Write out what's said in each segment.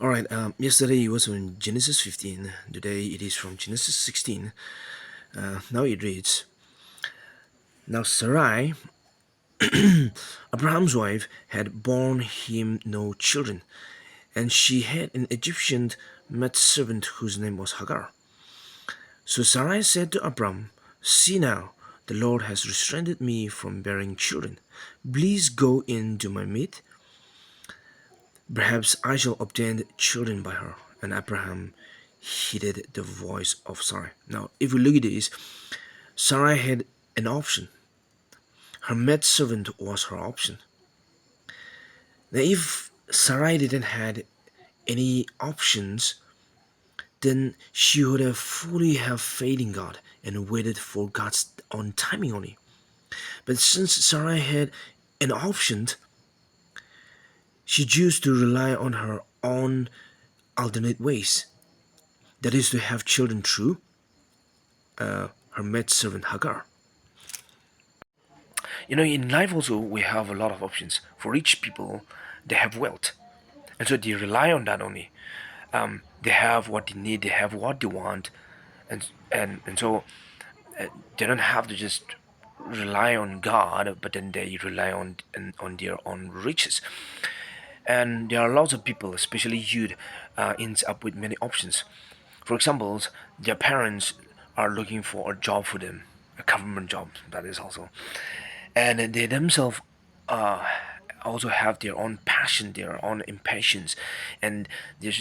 All right. Yesterday it was on Genesis 15. Today it is from Genesis 16. Now it reads: Now Sarai, Abraham's wife, had borne him no children, and she had an Egyptian maidservant whose name was Hagar. So Sarai said to Abram, "See now, the Lord has restrained me from bearing children. Please go in to my maid. Perhaps I shall obtain children by her." And Abraham heeded the voice of Sarai. Now, if we look at this, Sarai had an option. Her maidservant was her option. Now, if Sarai didn't had any options, then she would have fully have faith in God and waited for God's own timing only. But since Sarai had an option, she chose to rely on her own alternate ways. That is to have children through her maidservant Hagar. In life also we have a lot of options. For rich people, they have wealth, and so they rely on that only. They have what they need, they have what they want, and so they don't have to just rely on God, but then they rely on their own riches. And there are lots of people, especially youth, ends up with many options. For example, their parents are looking for a job for them, a government job, that is also, and they themselves uh, also have their own passion, their own impatience, and they're,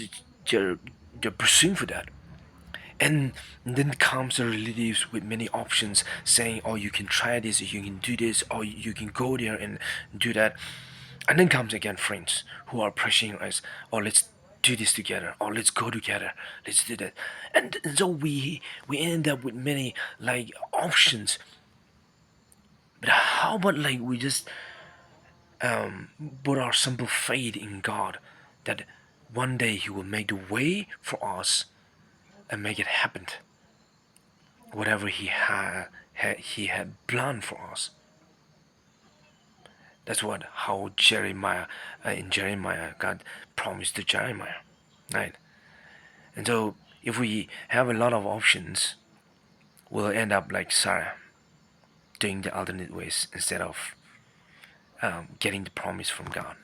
they're, they're pursuing for that. And then comes the relatives with many options saying, oh, you can try this, you can do this, or you can go there and do that. And then comes again friends who are pressuring us, oh, let's do this together, or let's go together, let's do that. And so we end up with many like options. But how about like we just put our simple faith in God that one day He will make the way for us and make it happen, whatever He had planned for us. That's what how Jeremiah in Jeremiah God promised to Jeremiah, right? And so if we have a lot of options, we'll end up like Sarah, doing the alternate ways instead of getting the promise from God.